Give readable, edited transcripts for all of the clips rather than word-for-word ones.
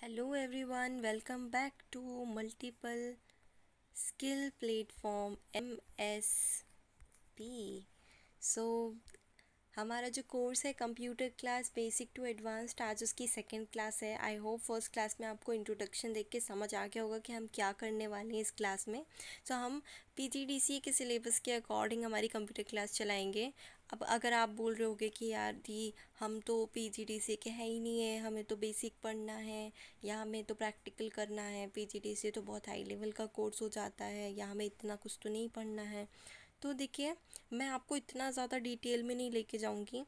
Hello everyone, welcome back to Multiple Skill Platform MSP. So हमारा जो course है computer class basic to advanced, आज उसकी second class है। आई होप फर्स्ट क्लास में आपको इंट्रोडक्शन देख के समझ आ गया होगा कि हम क्या करने वाले हैं इस क्लास में। सो हम पीजीडीसीए के सिलेबस के अकॉर्डिंग हमारी कंप्यूटर क्लास चलाएंगे। अब अगर आप बोल रहे होगे कि यार दी हम तो पीजीडीसीए के है ही नहीं है, हमें तो बेसिक पढ़ना है या हमें तो प्रैक्टिकल करना है, पीजीडीसीए तो बहुत हाई लेवल का कोर्स हो जाता है या हमें इतना कुछ तो नहीं पढ़ना है। तो देखिए, मैं आपको इतना ज़्यादा डिटेल में नहीं लेके जाऊंगी।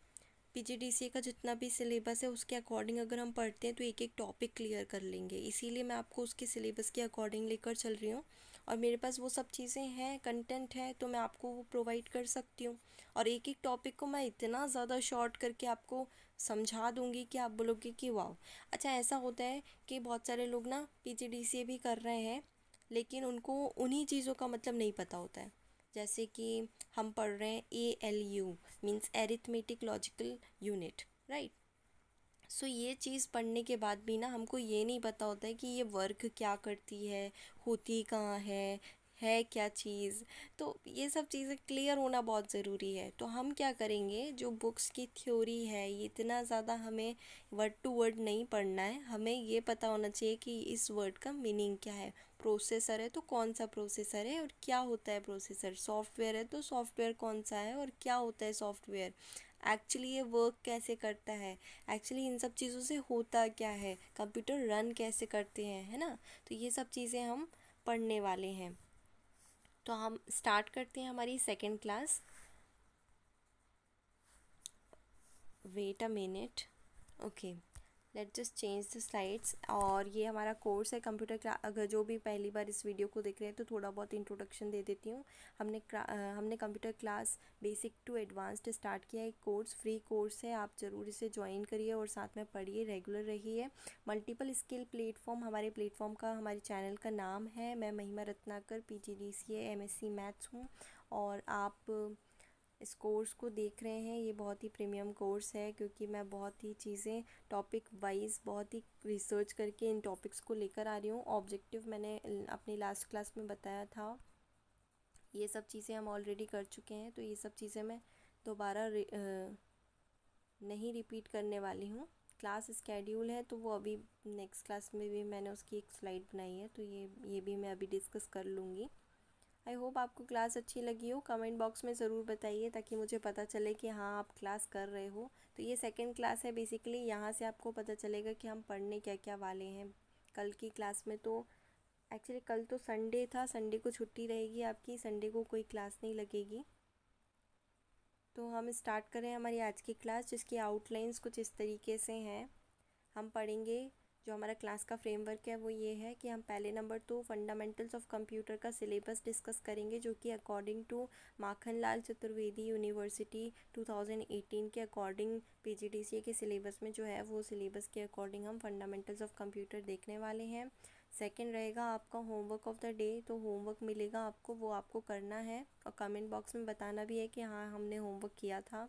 पीजीडीसीए का जितना भी सिलेबस है उसके अकॉर्डिंग अगर हम पढ़ते हैं तो एक एक टॉपिक क्लियर कर लेंगे, इसीलिए मैं आपको उसके सिलेबस के अकॉर्डिंग लेकर चल रही हूँ। और मेरे पास वो सब चीज़ें हैं, कंटेंट है, तो मैं आपको वो प्रोवाइड कर सकती हूँ। और एक एक टॉपिक को मैं इतना ज़्यादा शॉर्ट करके आपको समझा दूंगी कि आप बोलोगे कि वाह। अच्छा, ऐसा होता है कि बहुत सारे लोग ना पीजीडीसीए भी कर रहे हैं लेकिन उनको उन्हीं चीज़ों का मतलब नहीं पता होता है। जैसे कि हम पढ़ रहे हैं ALU, means arithmetic logical unit, right. So ये चीज़ पढ़ने के बाद भी ना हमको ये नहीं पता होता है कि ये वर्क क्या करती है, होती कहाँ है क्या चीज़। तो ये सब चीज़ें क्लियर होना बहुत ज़रूरी है। तो हम क्या करेंगे, जो बुक्स की थ्योरी है ये इतना ज़्यादा हमें वर्ड टू वर्ड नहीं पढ़ना है, हमें ये पता होना चाहिए कि इस वर्ड का मीनिंग क्या है। प्रोसेसर है तो कौन सा प्रोसेसर है और क्या होता है प्रोसेसर, सॉफ्टवेयर है तो सॉफ्टवेयर कौन सा है और क्या होता है सॉफ्टवेयर, एक्चुअली ये वर्क कैसे करता है, एक्चुअली इन सब चीज़ों से होता क्या है, कंप्यूटर रन कैसे करते हैं, है ना। तो ये सब चीज़ें हम पढ़ने वाले हैं। तो हम स्टार्ट करते हैं हमारी second class. Wait a minute, okay, let just change the slides. और ये हमारा कोर्स है कंप्यूटर क्लास। अगर जो भी पहली बार इस वीडियो को देख रहे हैं तो थोड़ा बहुत इंट्रोडक्शन दे देती हूँ। हमने computer class basic to advanced start किया है। एक कोर्स, फ्री कोर्स है, आप ज़रूर इसे ज्वाइन करिए और साथ में पढ़िए, रेगुलर रहिए। मल्टीपल स्किल प्लेटफॉर्म हमारे प्लेटफॉर्म का, हमारे चैनल का नाम है। मैं महिमा रत्नाकर, PGDCA MSc मैथ्स हूँ। और आप इस कोर्स को देख रहे हैं, ये बहुत ही प्रीमियम कोर्स है क्योंकि मैं बहुत ही चीज़ें टॉपिक वाइज बहुत ही रिसर्च करके इन टॉपिक्स को लेकर आ रही हूँ। ऑब्जेक्टिव मैंने अपनी लास्ट क्लास में बताया था, ये सब चीज़ें हम ऑलरेडी कर चुके हैं, तो ये सब चीज़ें मैं दोबारा नहीं रिपीट करने वाली हूँ। क्लास स्केड्यूल है तो वो अभी नेक्स्ट क्लास में भी मैंने उसकी एक स्लाइड बनाई है, तो ये भी मैं अभी डिस्कस कर लूँगी। आई होप आपको क्लास अच्छी लगी हो। कमेंट बॉक्स में ज़रूर बताइए ताकि मुझे पता चले कि हाँ आप क्लास कर रहे हो। तो ये सेकंड क्लास है बेसिकली, यहाँ से आपको पता चलेगा कि हम पढ़ने क्या क्या वाले हैं। कल की क्लास में तो एक्चुअली कल तो संडे था, संडे को छुट्टी रहेगी आपकी, संडे को कोई क्लास नहीं लगेगी। तो हम स्टार्ट करें हमारी आज की क्लास, जिसकी आउटलाइंस कुछ इस तरीके से हैं। हम पढ़ेंगे, जो हमारा क्लास का फ्रेमवर्क है वो ये है कि हम पहले नंबर तो फंडामेंटल्स ऑफ कंप्यूटर का सिलेबस डिस्कस करेंगे, जो कि according to Makhan Lal Chaturvedi university 2018 के अकॉर्डिंग पीजीडीसीए के सिलेबस में जो है वो सिलेबस के अकॉर्डिंग हम फंडामेंटल्स ऑफ कंप्यूटर देखने वाले हैं। सेकंड रहेगा आपका होमवर्क ऑफ द डे, तो होमवर्क मिलेगा आपको, वो आपको करना है और कमेंट बॉक्स में बताना भी है कि हाँ हमने होमवर्क किया था।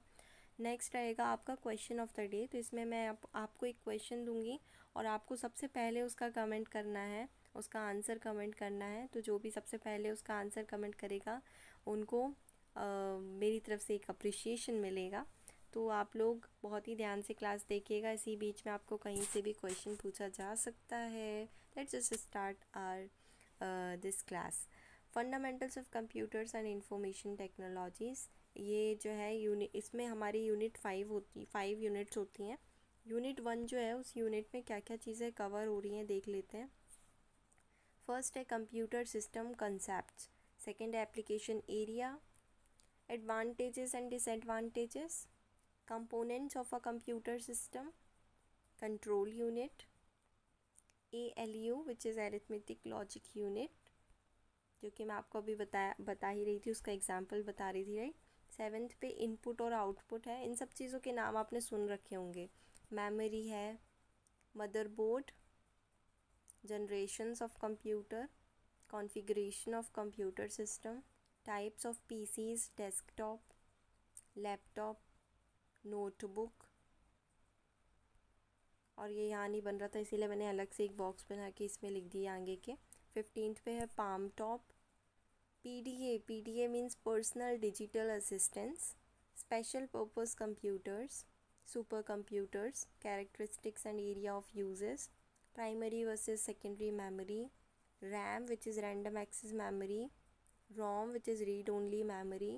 नेक्स्ट रहेगा आपका क्वेश्चन ऑफ द डे, तो इसमें मैं आपको एक क्वेश्चन दूंगी और आपको सबसे पहले उसका कमेंट करना है, उसका आंसर कमेंट करना है। तो जो भी सबसे पहले उसका आंसर कमेंट करेगा उनको मेरी तरफ से एक अप्रिशिएशन मिलेगा। तो आप लोग बहुत ही ध्यान से क्लास देखिएगा, इसी बीच में आपको कहीं से भी क्वेश्चन पूछा जा सकता है। Let's just start our this class. Fundamentals of computers and information technologies, ये जो है यूनिट, इसमें हमारी यूनिट 5 यूनिट्स होती हैं। यूनिट 1 जो है उस यूनिट में क्या क्या चीज़ें कवर हो रही हैं देख लेते हैं। फर्स्ट है कंप्यूटर सिस्टम कंसेप्ट्स, सेकंड है application area, advantages and disadvantages, components of a computer system, control unit, ALU which is arithmetic logic unit, जो कि मैं आपको अभी बता ही रही थी, उसका एग्जाम्पल बता रही थी, राइट। सेवेंथ पे इनपुट और आउटपुट है, इन सब चीज़ों के नाम आपने सुन रखे होंगे। मेमोरी है, motherboard, generations of computer, configuration of computer system, types of PCs, desktop, laptop, notebook और ये यहाँ नहीं बन रहा था इसीलिए मैंने अलग से एक बॉक्स बना के इसमें लिख दिया आगे के। 15th पे है palm top. PDA means personal digital assistance, special purpose computers, super computers, characteristics and area of uses, primary versus secondary memory, RAM which is random access memory, ROM which is read only memory,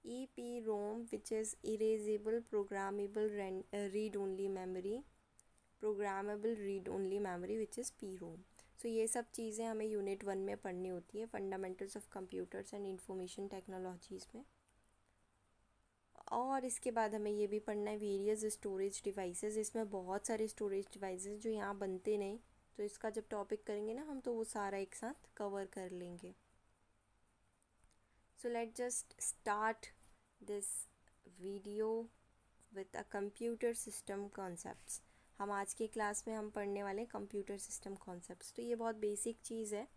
EPROM which is erasable programmable read only memory, programmable read only memory which is PROM। सो ये सब चीज़ें हमें unit 1 में पढ़नी होती है, fundamentals of computers and information technologies में। और इसके बाद हमें ये भी पढ़ना है वेरियस स्टोरेज डिवाइसेस। इसमें बहुत सारे स्टोरेज डिवाइसेस जो यहाँ बनते नहीं, तो इसका जब टॉपिक करेंगे ना हम तो वो सारा एक साथ कवर कर लेंगे। So let just start this video with a computer system concepts. हम आज की क्लास में हम पढ़ने वाले कंप्यूटर सिस्टम कॉन्सेप्ट्स। तो ये बहुत बेसिक चीज़ है।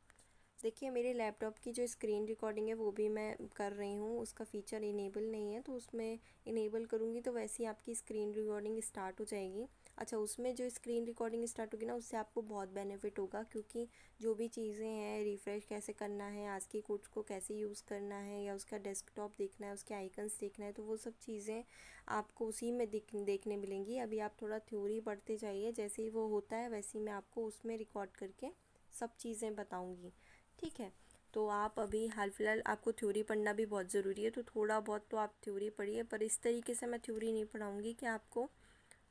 देखिए मेरे लैपटॉप की जो स्क्रीन रिकॉर्डिंग है वो भी मैं कर रही हूँ, उसका फ़ीचर इनेबल नहीं है, तो उसमें इनेबल करूँगी तो वैसे ही आपकी स्क्रीन रिकॉर्डिंग स्टार्ट हो जाएगी। अच्छा, उसमें जो स्क्रीन रिकॉर्डिंग स्टार्ट होगी ना उससे आपको बहुत बेनिफिट होगा, क्योंकि जो भी चीज़ें हैं रिफ़्रेश कैसे करना है, आज की कोड्स को कैसे यूज़ करना है, या उसका डेस्कटॉप देखना है, उसके आइकन्स देखना है, तो वो सब चीज़ें आपको उसी में देखने मिलेंगी। अभी आप थोड़ा थ्योरी पढ़ते जाइए, जैसे ही वो होता है वैसे ही मैं आपको उसमें रिकॉर्ड करके सब चीज़ें बताऊँगी, ठीक है। तो आप अभी हाल फिलहाल आपको थ्योरी पढ़ना भी बहुत ज़रूरी है, तो थोड़ा बहुत तो आप थ्योरी पढ़िए, पर इस तरीके से मैं थ्योरी नहीं पढ़ाऊँगी कि आपको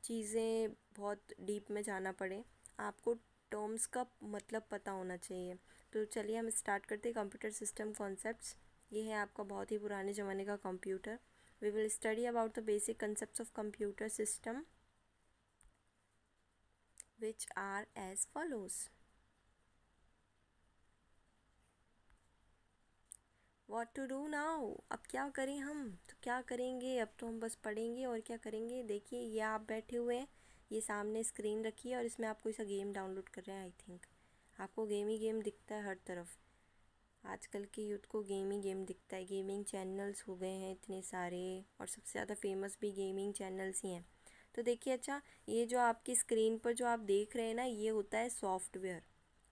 चीज़ें बहुत डीप में जाना पड़े। आपको टर्म्स का मतलब पता होना चाहिए। तो चलिए हम स्टार्ट करते हैं कंप्यूटर सिस्टम कॉन्सेप्ट्स। ये है आपका बहुत ही पुराने ज़माने का computer. We will study about the basic concepts of computer system which are as follows. What to do now? अब क्या करें हम? तो क्या करेंगे, अब तो हम बस पढ़ेंगे और क्या करेंगे। देखिए ये आप बैठे हुए हैं, ये सामने स्क्रीन रखी है और इसमें आप कोई सा गेम डाउनलोड कर रहे हैं। आई थिंक आपको गेम ही गेम दिखता है हर तरफ। आजकल के यूथ को गेम ही गेम दिखता है। गेमिंग चैनल्स हो गए हैं इतने सारे, और सबसे ज़्यादा फेमस भी गेमिंग चैनल्स ही हैं। तो देखिए, अच्छा ये जो आपकी स्क्रीन पर जो आप देख रहे हैं ना, ये होता है सॉफ्टवेयर,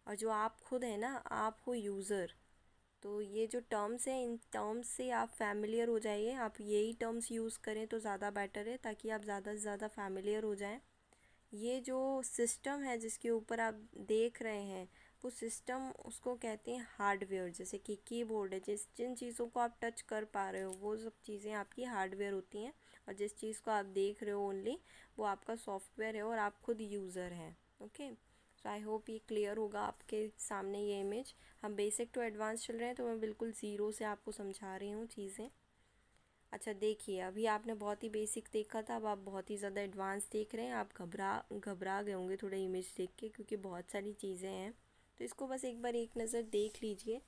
और जो आप खुद हैं ना, आप हो यूज़र। तो ये जो टर्म्स हैं, इन टर्म्स से आप फैमिलियर हो जाइए। आप यही टर्म्स यूज़ करें तो ज़्यादा बेटर है, ताकि आप ज़्यादा से ज़्यादा फैमिलियर हो जाएं। ये जो सिस्टम है जिसके ऊपर आप देख रहे हैं, वो सिस्टम उसको कहते हैं हार्डवेयर। जैसे कि कीबोर्ड है, जिन चीज़ों को आप टच कर पा रहे हो वो सब चीज़ें आपकी हार्डवेयर होती हैं, और जिस चीज़ को आप देख रहे हो ओनली वो आपका सॉफ्टवेयर है, और आप खुद यूज़र हैं। ओके, सो आई होप ये क्लियर होगा आपके सामने ये इमेज। हम बेसिक टू एडवांस चल रहे हैं, तो मैं बिल्कुल ज़ीरो से आपको समझा रही हूँ चीज़ें। अच्छा देखिए, अभी आपने बहुत ही बेसिक देखा था, अब आप बहुत ही ज़्यादा एडवांस देख रहे हैं। आप घबरा गए होंगे थोड़ा इमेज देख के, क्योंकि बहुत सारी चीज़ें हैं। तो इसको बस एक बार एक नज़र देख लीजिए,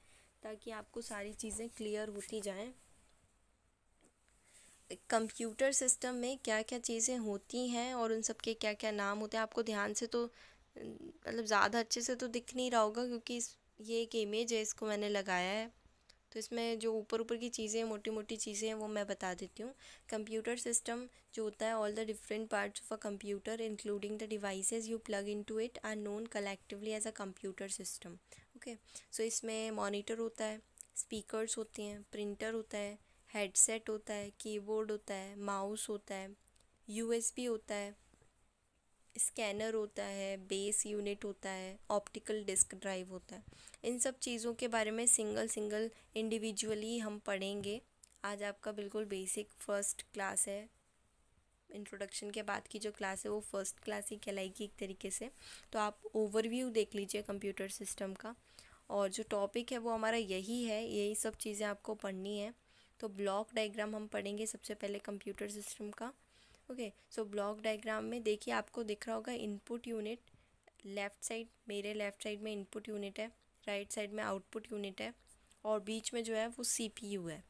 ताकि आपको सारी चीज़ें क्लियर होती जाएं। कंप्यूटर सिस्टम में क्या क्या चीज़ें होती हैं और उन सब के क्या क्या नाम होते हैं, आपको ध्यान से तो मतलब ज़्यादा अच्छे से तो दिख नहीं रहा होगा, क्योंकि ये एक इमेज है, इसको मैंने लगाया है। तो इसमें जो ऊपर ऊपर की चीज़ें हैं, मोटी मोटी चीज़ें हैं, वो मैं बता देती हूँ। कंप्यूटर सिस्टम जो होता है, all the different parts of a computer including the devices you plug into it are known collectively as a computer system. Okay, so इसमें मॉनिटर होता है, स्पीकर्स होते हैं, प्रिंटर होता है, हेडसेट होता है, कीबोर्ड होता है, माउस होता है, यूएसबी होता है, स्कैनर होता है, बेस यूनिट होता है, ऑप्टिकल डिस्क ड्राइव होता है। इन सब चीज़ों के बारे में सिंगल सिंगल इंडिविजुअली हम पढ़ेंगे। आज आपका बिल्कुल बेसिक फर्स्ट क्लास है। इंट्रोडक्शन के बाद की जो क्लास है वो फर्स्ट क्लास ही कहलाएगी एक तरीके से। तो आप ओवरव्यू देख लीजिए कंप्यूटर सिस्टम का, और जो टॉपिक है वो हमारा यही है, यही सब चीज़ें आपको पढ़नी है। तो ब्लॉक डायग्राम हम पढ़ेंगे सबसे पहले कंप्यूटर सिस्टम का। ओके, सो ब्लॉक डायग्राम में देखिए आपको दिख रहा होगा इनपुट यूनिट। लेफ़्ट साइड, मेरे लेफ़्ट साइड में इनपुट यूनिट है, राइट साइड में आउटपुट यूनिट है, और बीच में जो है वो सीपीयू है।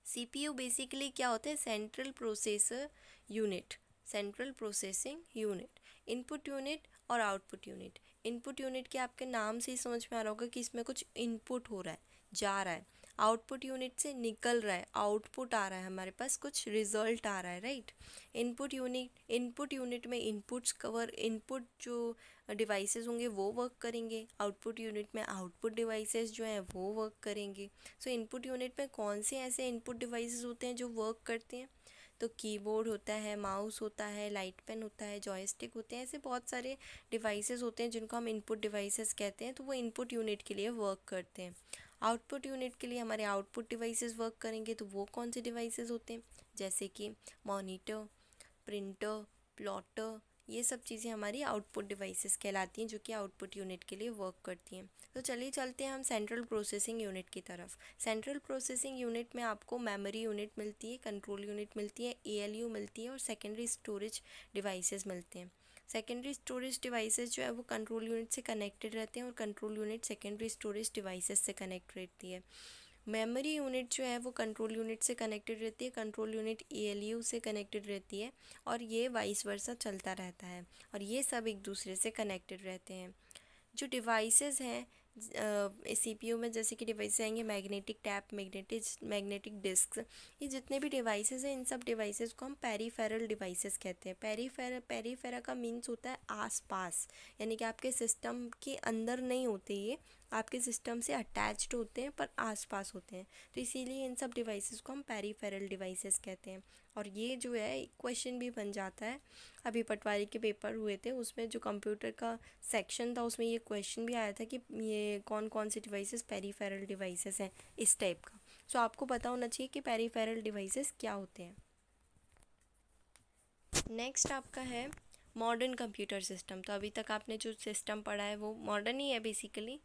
सीपीयू बेसिकली क्या होता है, central processor unit, central processing unit. Input unit और आउटपुट यूनिट। इनपुट यूनिट के आपके नाम से ही समझ में आ रहा होगा कि इसमें कुछ इनपुट हो रहा है, जा रहा है। आउटपुट यूनिट से निकल रहा है, आउटपुट आ रहा है, हमारे पास कुछ रिजल्ट आ रहा है, राइट। इनपुट यूनिट में इनपुट्स कवर, इनपुट जो डिवाइसेस होंगे वो वर्क करेंगे, आउटपुट यूनिट में आउटपुट डिवाइसेस जो हैं वो वर्क करेंगे। सो इनपुट यूनिट में कौन से ऐसे इनपुट डिवाइसेस होते हैं जो वर्क करते हैं? तो कीबोर्ड होता है, माउस होता है, लाइट पेन होता है, जॉयस्टिक होते हैं, ऐसे बहुत सारे डिवाइसेस होते हैं जिनको हम इनपुट डिवाइसेस कहते हैं। तो वो इनपुट यूनिट के लिए वर्क करते हैं। आउटपुट यूनिट के लिए हमारे आउटपुट डिवाइसेस वर्क करेंगे, तो वो कौन से डिवाइसेस होते हैं? जैसे कि मॉनिटर, प्रिंटर, प्लॉटर, ये सब चीज़ें हमारी आउटपुट डिवाइसेस कहलाती हैं जो कि आउटपुट यूनिट के लिए वर्क करती हैं। तो चलिए चलते हैं हम सेंट्रल प्रोसेसिंग यूनिट की तरफ। सेंट्रल प्रोसेसिंग यूनिट में आपको मेमोरी यूनिट मिलती है, कंट्रोल यूनिट मिलती है, ALU मिलती है और सेकेंडरी स्टोरेज डिवाइसेस मिलते हैं। सेकेंडरी स्टोरेज डिवाइसेस जो है वो कंट्रोल यूनिट से कनेक्टेड रहते हैं और control unit secondary storage devices से कनेक्ट रहती है। मेमोरी यूनिट जो है वो कंट्रोल यूनिट से कनेक्टेड रहती है, कंट्रोल यूनिट ALU से कनेक्टेड रहती है और ये वाइस वर्सा चलता रहता है और ये सब एक दूसरे से कनेक्टेड रहते हैं। जो डिवाइसेस हैं CPU में, जैसे कि डिवाइसेस आएंगे मैग्नेटिक टैप, मैग्नेटिक डिस्क, ये जितने भी डिवाइसेस हैं इन सब डिवाइसेस को हम पेरीफेरल डिवाइसेस कहते हैं। पेरीफेरा का मीन्स होता है आसपास, यानी कि आपके सिस्टम के अंदर नहीं होते, ये आपके सिस्टम से अटैच्ड होते हैं पर आसपास होते हैं, तो इसीलिए इन सब डिवाइसेस को हम पेरीफेरल डिवाइसेस कहते हैं। और ये जो है क्वेश्चन भी बन जाता है, अभी पटवारी के पेपर हुए थे उसमें जो कंप्यूटर का सेक्शन था उसमें ये क्वेश्चन भी आया था कि ये कौन कौन से डिवाइसेस पेरीफेरल डिवाइसेस हैं, इस टाइप का। सो आपको पता होना चाहिए कि पेरीफेरल डिवाइसेस क्या होते हैं। नेक्स्ट आपका है मॉडर्न कंप्यूटर सिस्टम। तो अभी तक आपने जो सिस्टम पढ़ा है वो मॉडर्न ही है बेसिकली,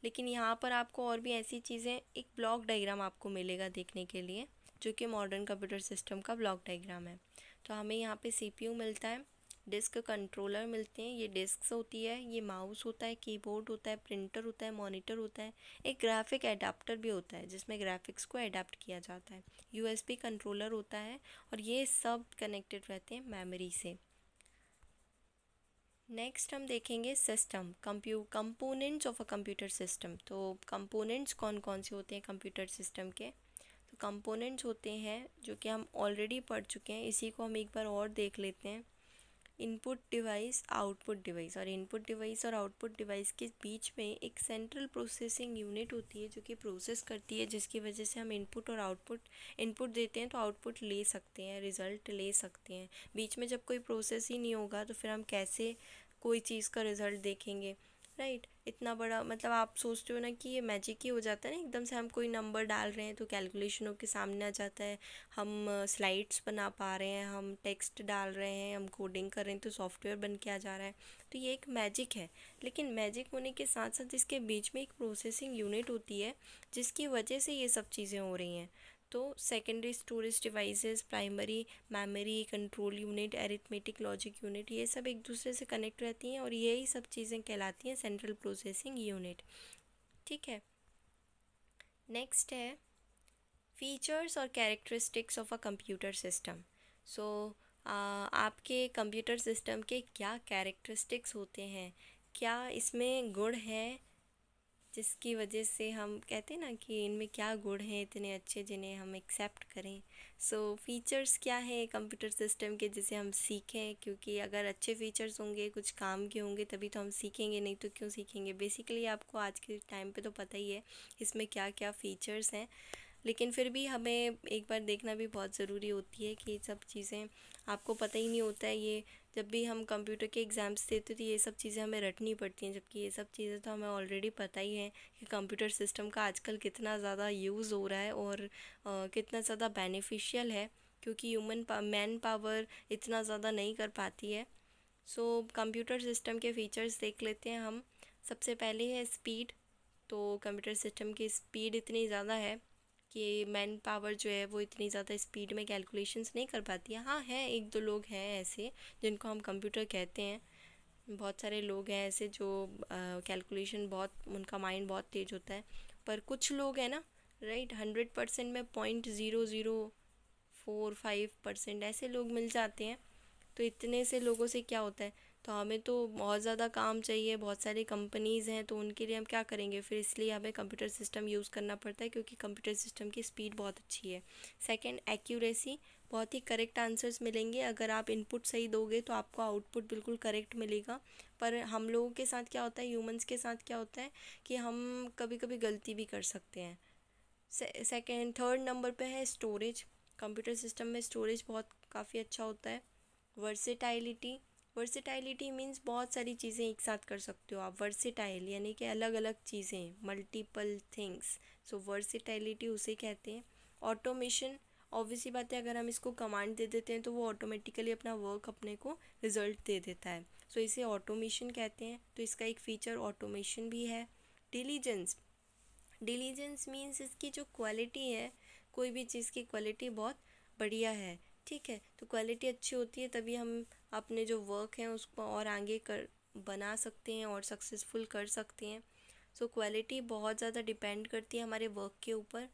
लेकिन यहाँ पर आपको और भी ऐसी चीज़ें, एक ब्लॉक डायग्राम आपको मिलेगा देखने के लिए जो कि मॉडर्न कंप्यूटर सिस्टम का ब्लॉक डायग्राम है। तो हमें यहाँ पे CPU मिलता है, डिस्क कंट्रोलर मिलते हैं, ये डिस्क होती है, ये माउस होता है, कीबोर्ड होता है, प्रिंटर होता है, मॉनिटर होता है, एक ग्राफिक एडाप्टर भी होता है जिसमें ग्राफिक्स को एडाप्ट किया जाता है, USB कंट्रोलर होता है और ये सब कनेक्टेड रहते हैं मेमोरी से। नेक्स्ट हम देखेंगे system components of a computer system. तो कंपोनेंट्स कौन कौन से होते हैं कंप्यूटर सिस्टम के? तो कंपोनेंट्स होते हैं जो कि हम ऑलरेडी पढ़ चुके हैं, इसी को हम एक बार और देख लेते हैं। इनपुट डिवाइस, आउटपुट डिवाइस, और इनपुट डिवाइस और आउटपुट डिवाइस के बीच में एक सेंट्रल प्रोसेसिंग यूनिट होती है जो कि प्रोसेस करती है, जिसकी वजह से हम इनपुट और इनपुट देते हैं तो आउटपुट ले सकते हैं, रिज़ल्ट ले सकते हैं। बीच में जब कोई प्रोसेस ही नहीं होगा तो फिर हम कैसे कोई चीज़ का रिज़ल्ट देखेंगे, राइट। इतना बड़ा, मतलब आप सोचते हो ना कि ये मैजिक ही हो जाता है ना, एकदम से हम कोई नंबर डाल रहे हैं तो कैलकुलेशनों के सामने आ जाता है, हम स्लाइड्स बना पा रहे हैं, हम टेक्स्ट डाल रहे हैं, हम कोडिंग कर रहे हैं तो सॉफ्टवेयर बन के आ जा रहा है। तो ये एक मैजिक है, लेकिन मैजिक होने के साथ साथ इसके बीच में एक प्रोसेसिंग यूनिट होती है जिसकी वजह से ये सब चीज़ें हो रही हैं। तो secondary storage devices, primary memory, control unit, arithmetic logic unit, ये सब एक दूसरे से कनेक्ट रहती हैं और यही सब चीज़ें कहलाती हैं सेंट्रल प्रोसेसिंग यूनिट, ठीक है। नेक्स्ट है फीचर्स और characteristics of a computer system. So आपके कंप्यूटर सिस्टम के क्या कैरेक्टरिस्टिक्स होते हैं, क्या इसमें गुण हैं जिसकी वजह से हम कहते हैं ना कि इनमें क्या गुण हैं इतने अच्छे जिन्हें हम एक्सेप्ट करें। सो फीचर्स क्या है कंप्यूटर सिस्टम के जिसे हम सीखें, क्योंकि अगर अच्छे फीचर्स होंगे, कुछ काम के होंगे तभी तो हम सीखेंगे, नहीं तो क्यों सीखेंगे। बेसिकली आपको आज के टाइम पे तो पता ही है इसमें क्या क्या फ़ीचर्स हैं, लेकिन फिर भी हमें एक बार देखना भी बहुत ज़रूरी होती है कि सब चीज़ें आपको पता ही नहीं होता है। ये जब भी हम कंप्यूटर के एग्ज़ाम्स देते तो ये सब चीज़ें हमें रटनी पड़ती हैं, जबकि ये सब चीज़ें तो हमें ऑलरेडी पता ही है कि कंप्यूटर सिस्टम का आजकल कितना ज़्यादा यूज़ हो रहा है और कितना ज़्यादा बेनिफिशियल है, क्योंकि मैन पावर इतना ज़्यादा नहीं कर पाती है। सो कंप्यूटर सिस्टम के फ़ीचर्स देख लेते हैं हम। सबसे पहले है स्पीड। तो कंप्यूटर सिस्टम की स्पीड इतनी ज़्यादा है कि मैन पावर जो है वो इतनी ज़्यादा स्पीड में कैलकुलेशंस नहीं कर पाती है। हाँ, है एक दो लोग हैं ऐसे जिनको हम कंप्यूटर कहते हैं, बहुत सारे लोग हैं ऐसे जो कैलकुलेशन बहुत, उनका माइंड बहुत तेज होता है, पर कुछ लोग हैं ना, राइट, 100% में 0.0045% ऐसे लोग मिल जाते हैं। तो इतने से लोगों से क्या होता है, तो हमें तो बहुत ज़्यादा काम चाहिए, बहुत सारी कंपनीज़ हैं, तो उनके लिए हम क्या करेंगे फिर, इसलिए हमें कंप्यूटर सिस्टम यूज़ करना पड़ता है क्योंकि कंप्यूटर सिस्टम की स्पीड बहुत अच्छी है। सेकंड, एक्यूरेसी, बहुत ही करेक्ट आंसर्स मिलेंगे। अगर आप इनपुट सही दोगे तो आपको आउटपुट बिल्कुल करेक्ट मिलेगा। पर हम लोगों के साथ क्या होता है, ह्यूमंस के साथ क्या होता है कि हम कभी कभी गलती भी कर सकते हैं। सेकेंड, थर्ड नंबर पे है स्टोरेज। कंप्यूटर सिस्टम में स्टोरेज बहुत काफ़ी अच्छा होता है। वर्सेटाइलिटी, वर्सेटाइलिटी मीन्स बहुत सारी चीज़ें एक साथ कर सकते हो आप। वर्सेटाइल यानी कि अलग अलग चीज़ें, मल्टीपल थिंग्स, सो वर्सेटाइलिटी उसे कहते हैं। ऑटोमेशन, ऑब्वियसली बात है, अगर हम इसको कमांड दे देते हैं तो वो ऑटोमेटिकली अपना वर्क अपने को रिजल्ट दे देता है, सो इसे ऑटोमेशन कहते हैं। तो इसका एक फीचर ऑटोमेशन भी है। डिलीजेंस, डिलीजेंस मीन्स इसकी जो क्वालिटी है, कोई भी चीज़ की क्वालिटी बहुत बढ़िया है, ठीक है, तो क्वालिटी अच्छी होती है तभी हम अपने जो वर्क हैं उसको और आगे कर बना सकते हैं और सक्सेसफुल कर सकते हैं। सो क्वालिटी बहुत ज़्यादा डिपेंड करती है हमारे वर्क के ऊपर।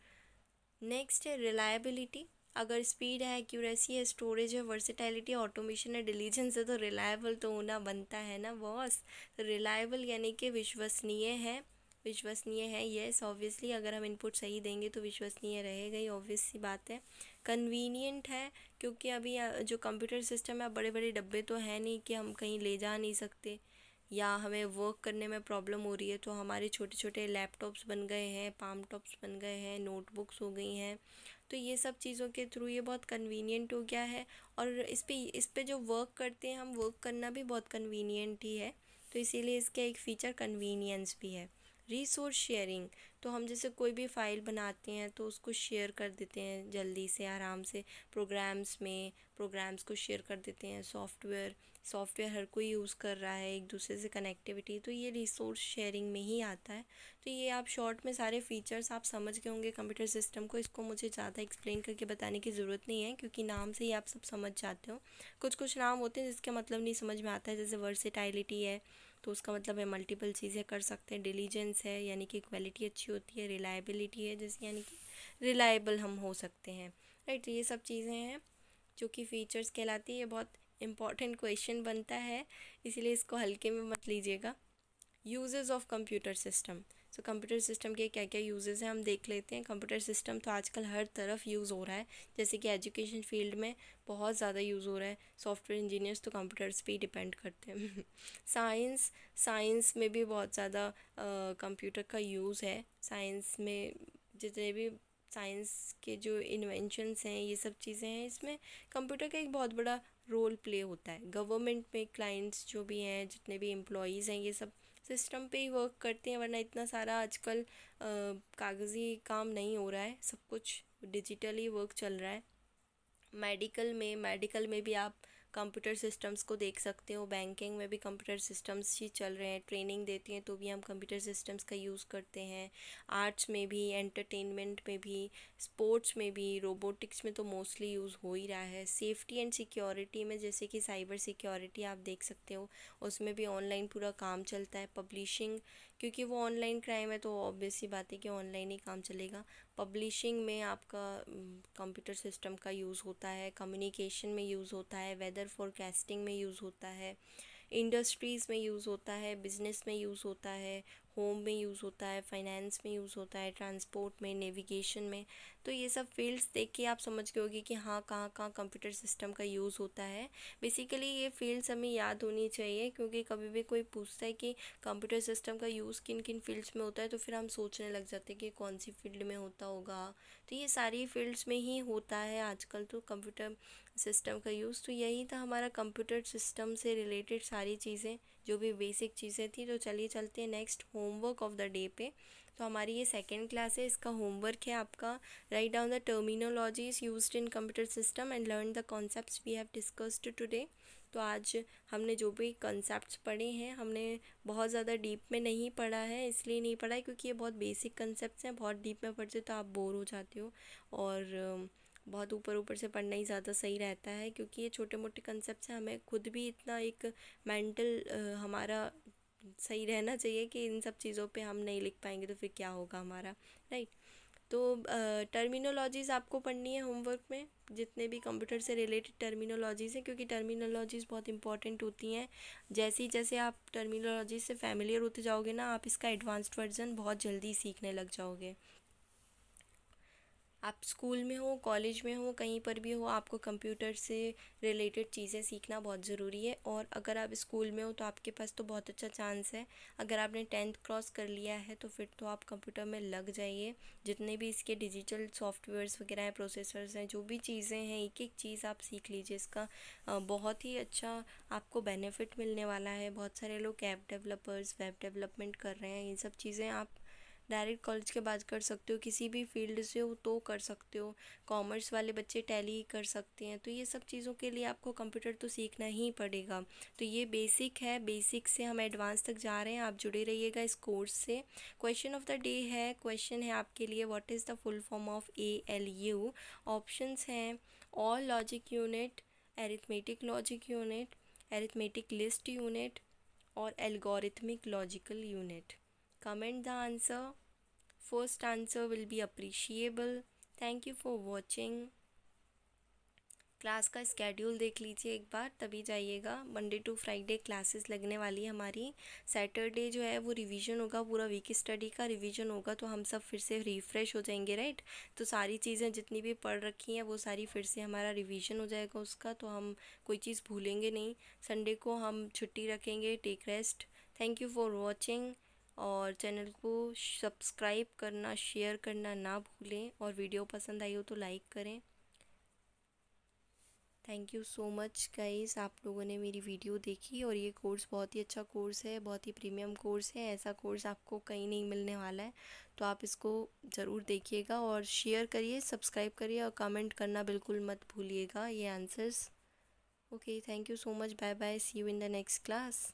नेक्स्ट है रिलायबिलिटी। अगर स्पीड है, एक्यूरेसी है, स्टोरेज है, वर्सेटैलिटी, ऑटोमेशन है, डिलीजेंस है, तो रिलायबल तो होना बनता है ना बॉस। तो रिलायबल यानी कि विश्वसनीय है, विश्वसनीय है, यस ऑब्वियसली अगर हम इनपुट सही देंगे तो विश्वसनीय रहेगा ही, ऑब्वियस सी बात है। कन्वीनियंट है, क्योंकि अभी जो कंप्यूटर सिस्टम है, बड़े बड़े डब्बे तो हैं नहीं कि हम कहीं ले जा नहीं सकते, या हमें वर्क करने में प्रॉब्लम हो रही है तो हमारे छोटे छोटे लैपटॉप्स बन गए हैं, पाम टॉप्स बन गए हैं, नोटबुक्स हो गई हैं, तो ये सब चीज़ों के थ्रू ये बहुत कन्वीनियंट हो गया है। और इस पे जो वर्क करते हैं हम, वर्क करना भी बहुत कन्वीनियंट ही है, तो इसीलिए इसका एक फ़ीचर कन्वीनियंस भी है। रिसोर्स शेयरिंग, तो हम जैसे कोई भी फ़ाइल बनाते हैं तो उसको शेयर कर देते हैं जल्दी से, आराम से, प्रोग्राम्स में प्रोग्राम्स को शेयर कर देते हैं। सॉफ्टवेयर हर कोई यूज़ कर रहा है, एक दूसरे से कनेक्टिविटी, तो ये रिसोर्स शेयरिंग में ही आता है। तो ये आप शॉर्ट में सारे फीचर्स आप समझ गए होंगे कंप्यूटर सिस्टम को, इसको मुझे ज़्यादा एक्सप्लेन करके बताने की ज़रूरत नहीं है क्योंकि नाम से ही आप सब समझ जाते हो। कुछ कुछ नाम होते हैं जिसका मतलब नहीं समझ में आता है, जैसे वर्सेटाइलिटी है तो उसका मतलब है मल्टीपल चीज़ें कर सकते हैं। डिलीजेंस है यानी कि क्वालिटी अच्छी होती है। रिलायबिलिटी है जैसे यानी कि रिलायबल हम हो सकते हैं, राइट। ये सब चीज़ें हैं जो कि फ़ीचर्स कहलाती है। ये बहुत इंपॉर्टेंट क्वेश्चन बनता है, इसीलिए इसको हल्के में मत लीजिएगा। Uses of computer system, so computer system के क्या क्या यूजेस हैं हम देख लेते हैं। कंप्यूटर सिस्टम तो आजकल हर तरफ यूज़ हो रहा है, जैसे कि एजुकेशन फील्ड में बहुत ज़्यादा यूज़ हो रहा है। सॉफ्टवेयर इंजीनियर्स तो कंप्यूटर्स पे ही डिपेंड करते हैं। साइंस में भी बहुत ज़्यादा कंप्यूटर का यूज़ है। साइंस में जितने भी साइंस के जो इन्वेंशंस हैं, ये सब चीज़ें हैं, इसमें कंप्यूटर का एक बहुत बड़ा रोल प्ले होता है। गवर्नमेंट में क्लाइंट्स जो भी हैं, जितने भी एम्प्लॉयज़ हैं, ये सब सिस्टम पे ही वर्क करते हैं, वरना इतना सारा आजकल कागज़ी काम नहीं हो रहा है, सब कुछ डिजिटली वर्क चल रहा है। मेडिकल में भी आप कंप्यूटर सिस्टम्स को देख सकते हो। बैंकिंग में भी कंप्यूटर सिस्टम्स ही चल रहे हैं, ट्रेनिंग देती हैं तो भी हम कंप्यूटर सिस्टम्स का यूज़ करते हैं। आर्ट्स में भी, एंटरटेनमेंट में भी, स्पोर्ट्स में भी, रोबोटिक्स में तो मोस्टली यूज़ हो ही रहा है। सेफ्टी एंड सिक्योरिटी में जैसे कि साइबर सिक्योरिटी आप देख सकते हो, उसमें भी ऑनलाइन पूरा काम चलता है। पब्लिशिंग, क्योंकि वो ऑनलाइन क्राइम है तो ऑब्वियस सी बात है कि ऑनलाइन ही काम चलेगा। पब्लिशिंग में आपका कंप्यूटर सिस्टम का यूज़ होता है। कम्युनिकेशन में यूज़ होता है। वेदर फोरकास्टिंग में यूज़ होता है। इंडस्ट्रीज़ में यूज़ होता है। बिजनेस में यूज़ होता है। होम में यूज़ होता है। फाइनेंस में यूज़ होता है। ट्रांसपोर्ट में, नेविगेशन में। तो ये सब फील्ड्स देख के आप समझ गए होगी कि हाँ, कहाँ कहाँ कंप्यूटर सिस्टम का यूज़ होता है। बेसिकली ये फील्ड्स हमें याद होनी चाहिए, क्योंकि कभी भी कोई पूछता है कि कंप्यूटर सिस्टम का यूज़ किन किन फील्ड्स में होता है, तो फिर हम सोचने लग जाते हैं कि कौन सी फील्ड में होता होगा। तो ये सारी फील्ड्स में ही होता है आजकल तो कंप्यूटर सिस्टम का यूज़। तो यही था हमारा कंप्यूटर सिस्टम से रिलेटेड सारी चीज़ें, जो भी बेसिक चीज़ें थी। तो चलिए चलते हैं next homework of the day पे। तो हमारी ये सेकेंड क्लास है, इसका होमवर्क है आपका, write down the terminologies used in computer system and learn the concepts we have discussed today. तो आज हमने जो भी कॉन्सेप्ट्स पढ़े हैं, हमने बहुत ज़्यादा डीप में नहीं पढ़ा है, इसलिए नहीं पढ़ा है क्योंकि ये बहुत बेसिक कॉन्सेप्ट्स हैं। बहुत डीप में पढ़ते तो आप बोर हो जाते हो, और बहुत ऊपर ऊपर से पढ़ना ही ज़्यादा सही रहता है, क्योंकि ये छोटे मोटे कॉन्सेप्ट्स हैं। हमें खुद भी इतना एक मेंटल हमारा सही रहना चाहिए कि इन सब चीज़ों पे हम नहीं लिख पाएंगे तो फिर क्या होगा हमारा, राइट। तो टर्मिनोलॉजीज़ आपको पढ़नी है होमवर्क में, जितने भी कंप्यूटर से रिलेटेड टर्मिनोलॉजीज़ हैं, क्योंकि टर्मिनोलॉजीज़ बहुत इंपॉर्टेंट होती हैं। जैसे आप टर्मिनोलॉजी से फैमिलियर होते जाओगे ना, आप इसका एडवांस्ड वर्जन बहुत जल्दी सीखने लग जाओगे। आप स्कूल में हो, कॉलेज में हो, कहीं पर भी हो, आपको कंप्यूटर से रिलेटेड चीज़ें सीखना बहुत ज़रूरी है। और अगर आप स्कूल में हो तो आपके पास तो बहुत अच्छा चांस है। अगर आपने 10th क्रॉस कर लिया है तो फिर तो आप कंप्यूटर में लग जाइए। जितने भी इसके डिजिटल सॉफ्टवेयर्स वगैरह हैं, प्रोसेसर्स हैं, जो भी चीज़ें हैं, एक एक चीज़ आप सीख लीजिए। इसका बहुत ही अच्छा आपको बेनिफिट मिलने वाला है। बहुत सारे लोग ऐप डेवलपर्स, वेब डेवलपमेंट कर रहे हैं। ये सब चीज़ें आप डायरेक्ट कॉलेज के बाद कर सकते हो, किसी भी फील्ड से हो तो कर सकते हो। कॉमर्स वाले बच्चे टैली कर सकते हैं। तो ये सब चीज़ों के लिए आपको कंप्यूटर तो सीखना ही पड़ेगा। तो ये बेसिक है, बेसिक से हम एडवांस तक जा रहे हैं। आप जुड़े रहिएगा इस कोर्स से। क्वेश्चन ऑफ द डे है, क्वेश्चन है आपके लिए, what is the full form of ALU। Options हैं all logic unit, arithmetic logic unit, arithmetic list unit और algorithmic logical unit. Comment the answer. First answer will be appreciable. Thank you for watching. Class का schedule देख लीजिए एक बार, तभी जाइएगा। Monday to Friday classes लगने वाली है हमारी। सैटरडे जो है वो रिवीजन होगा, पूरा वीक स्टडी का रिवीजन होगा, तो हम सब फिर से रिफ़्रेश हो जाएंगे, राइट। तो सारी चीज़ें जितनी भी पढ़ रखी हैं वो सारी फिर से हमारा रिवीजन हो जाएगा उसका, तो हम कोई चीज़ भूलेंगे नहीं। संडे को हम छुट्टी रखेंगे, take rest. Thank you for watching. और चैनल को सब्सक्राइब करना, शेयर करना ना भूलें, और वीडियो पसंद आई हो तो लाइक करें। Thank you so much guys, आप लोगों ने मेरी वीडियो देखी। और ये कोर्स बहुत ही अच्छा कोर्स है, बहुत ही प्रीमियम कोर्स है। ऐसा कोर्स आपको कहीं नहीं मिलने वाला है। तो आप इसको ज़रूर देखिएगा और शेयर करिए, सब्सक्राइब करिए और कमेंट करना बिल्कुल मत भूलिएगा ये answers. Okay, thank you so much, bye bye, see you in the next class.